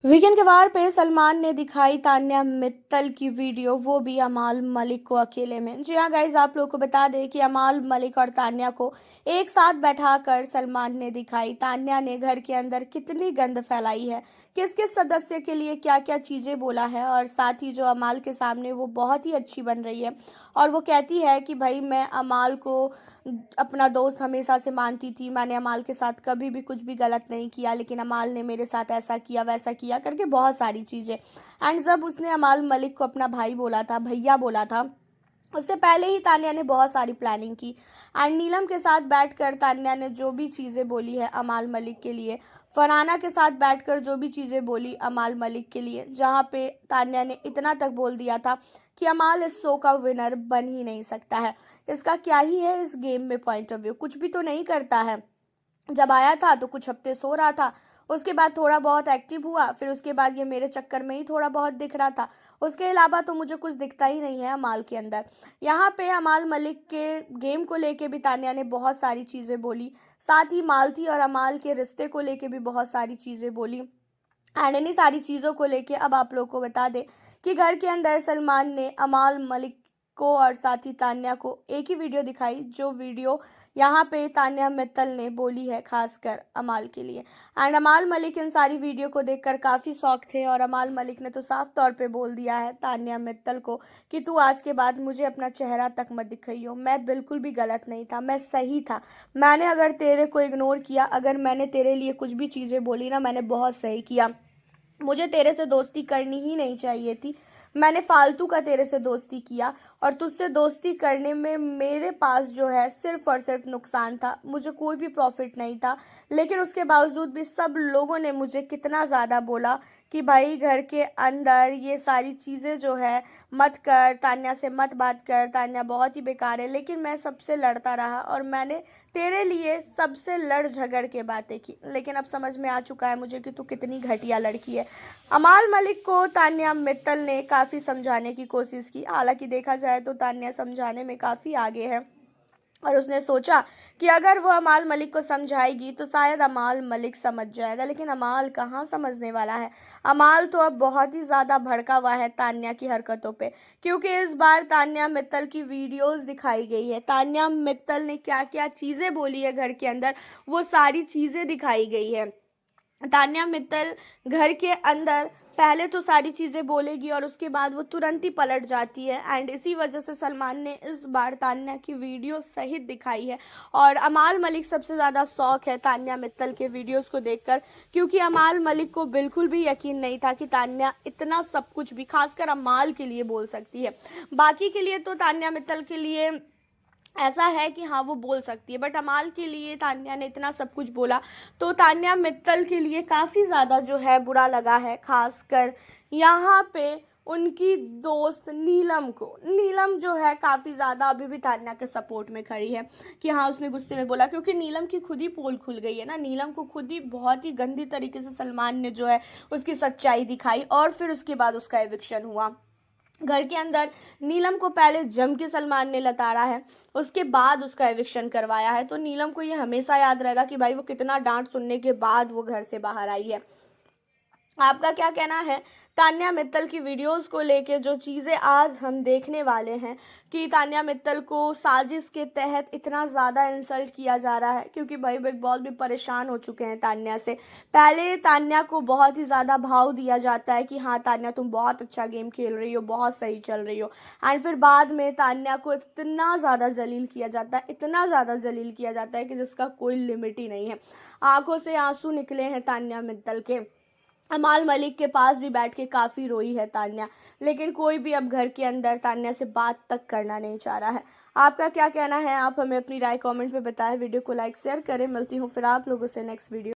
Weekend के वार पे सलमान ने दिखाई तान्या मित्तल की वीडियो, वो भी अमाल मलिक को अकेले में। जी हाँ गाइज, आप लोगों को बता दें कि अमाल मलिक और तान्या को एक साथ बैठाकर सलमान ने दिखाई तान्या ने घर के अंदर कितनी गंद फैलाई है, किस किस सदस्य के लिए क्या क्या चीजें बोला है। और साथ ही जो अमाल के सामने वो बहुत ही अच्छी बन रही है और वो कहती है कि भाई मैं अमाल को अपना दोस्त हमेशा से मानती थी, मैंने अमाल के साथ कभी भी कुछ भी गलत नहीं किया, लेकिन अमाल ने मेरे साथ ऐसा किया वैसा किया करके बहुत सारी चीज़ें। एंड जब उसने अमाल मलिक को अपना भाई बोला था, भैया बोला था, उससे पहले ही तान्या ने बहुत सारी प्लानिंग की। एंड नीलम के साथ बैठकर तान्या ने जो भी चीज़ें बोली है अमाल मलिक के लिए, फरहाना के साथ बैठकर जो भी चीज़ें बोली अमाल मलिक के लिए, जहाँ पे तान्या ने इतना तक बोल दिया था कि अमाल इस शो का विनर बन ही नहीं सकता है, इसका क्या ही है इस गेम में पॉइंट ऑफ व्यू, कुछ भी तो नहीं करता है। जब आया था तो कुछ हफ्ते सो रहा था, उसके बाद थोड़ा बहुत एक्टिव हुआ, फिर उसके बाद ये मेरे चक्कर में ही थोड़ा बहुत दिख रहा था, उसके अलावा तो मुझे कुछ दिखता ही नहीं है अमाल के अंदर। यहाँ पे अमाल मलिक के गेम को लेके भी तान्या ने बहुत सारी चीज़ें बोली, साथ ही मालती और अमाल के रिश्ते को लेके भी बहुत सारी चीज़ें बोली। एंड इन्हीं सारी चीज़ों को लेके अब आप लोग को बता दें कि घर के अंदर सलमान ने अमाल मलिक को और साथ ही तान्या को एक ही वीडियो दिखाई, जो वीडियो यहाँ पे तान्या मित्तल ने बोली है खासकर अमाल के लिए। एंड अमाल मलिक इन सारी वीडियो को देखकर काफ़ी शौक थे और अमाल मलिक ने तो साफ तौर पे बोल दिया है तान्या मित्तल को कि तू आज के बाद मुझे अपना चेहरा तक मत दिखाइयो, मैं बिल्कुल भी गलत नहीं था, मैं सही था। मैंने अगर तेरे को इग्नोर किया, अगर मैंने तेरे लिए कुछ भी चीज़ें बोली ना, मैंने बहुत सही किया। मुझे तेरे से दोस्ती करनी ही नहीं चाहिए थी, मैंने फालतू का तेरे से दोस्ती किया और तुझसे दोस्ती करने में मेरे पास जो है सिर्फ और सिर्फ नुकसान था, मुझे कोई भी प्रॉफिट नहीं था। लेकिन उसके बावजूद भी सब लोगों ने मुझे कितना ज़्यादा बोला कि भाई घर के अंदर ये सारी चीज़ें जो है मत कर, तान्या से मत बात कर, तान्या बहुत ही बेकार है। लेकिन मैं सबसे लड़ता रहा और मैंने तेरे लिए सबसे लड़ झगड़ के बातें की, लेकिन अब समझ में आ चुका है मुझे कि तू कितनी घटिया लड़की है। अमाल मलिक को तान्या मित्तल ने काफ़ी समझाने की कोशिश की, हालांकि देखा जाए तो तान्या समझाने में काफ़ी आगे है और उसने सोचा कि अगर वो अमाल मलिक को समझाएगी तो शायद अमाल मलिक समझ जाएगा, लेकिन अमाल कहाँ समझने वाला है। अमाल तो अब बहुत ही ज़्यादा भड़का हुआ है तान्या की हरकतों पे, क्योंकि इस बार तान्या मित्तल की वीडियोस दिखाई गई है, तान्या मित्तल ने क्या क्या चीज़ें बोली है घर के अंदर, वो सारी चीज़ें दिखाई गई है। तान्या मित्तल घर के अंदर पहले तो सारी चीज़ें बोलेगी और उसके बाद वो तुरंत ही पलट जाती है। एंड इसी वजह से सलमान ने इस बार तान्या की वीडियो सहित दिखाई है और अमाल मलिक सबसे ज़्यादा शौक है तान्या मित्तल के वीडियोस को देखकर, क्योंकि अमाल मलिक को बिल्कुल भी यकीन नहीं था कि तान्या इतना सब कुछ भी खासकर अमाल के लिए बोल सकती है। बाकी के लिए तो तान्या मित्तल के लिए ऐसा है कि हाँ वो बोल सकती है, बट अमाल के लिए तान्या ने इतना सब कुछ बोला तो तान्या मित्तल के लिए काफ़ी ज़्यादा जो है बुरा लगा है। खासकर यहाँ पे उनकी दोस्त नीलम को, नीलम जो है काफ़ी ज़्यादा अभी भी तान्या के सपोर्ट में खड़ी है कि हाँ उसने गुस्से में बोला, क्योंकि नीलम की खुद ही पोल खुल गई है ना, नीलम को खुद ही बहुत ही गंदी तरीके से सलमान ने जो है उसकी सच्चाई दिखाई और फिर उसके बाद उसका एविक्शन हुआ। घर के अंदर नीलम को पहले जम के सलमान ने लताड़ा है, उसके बाद उसका एविक्शन करवाया है, तो नीलम को ये हमेशा याद रहेगा कि भाई वो कितना डांट सुनने के बाद वो घर से बाहर आई है। आपका क्या कहना है तान्या मित्तल की वीडियोस को लेके, जो चीज़ें आज हम देखने वाले हैं कि तान्या मित्तल को साजिश के तहत इतना ज़्यादा इंसल्ट किया जा रहा है, क्योंकि भाई बिग बॉस भी परेशान हो चुके हैं तान्या से। पहले तान्या को बहुत ही ज़्यादा भाव दिया जाता है कि हाँ तान्या तुम बहुत अच्छा गेम खेल रही हो, बहुत सही चल रही हो, एंड फिर बाद में तान्या को इतना ज़्यादा जलील किया जाता है, इतना ज़्यादा जलील किया जाता है कि जिसका कोई लिमिट ही नहीं है। आंखों से आंसू निकले हैं तान्या मित्तल के, अमाल मलिक के पास भी बैठ के काफ़ी रोई है तान्या, लेकिन कोई भी अब घर के अंदर तान्या से बात तक करना नहीं चाह रहा है। आपका क्या कहना है, आप हमें अपनी राय कमेंट में बताएं, वीडियो को लाइक शेयर करें। मिलती हूँ फिर आप लोगों से नेक्स्ट वीडियो।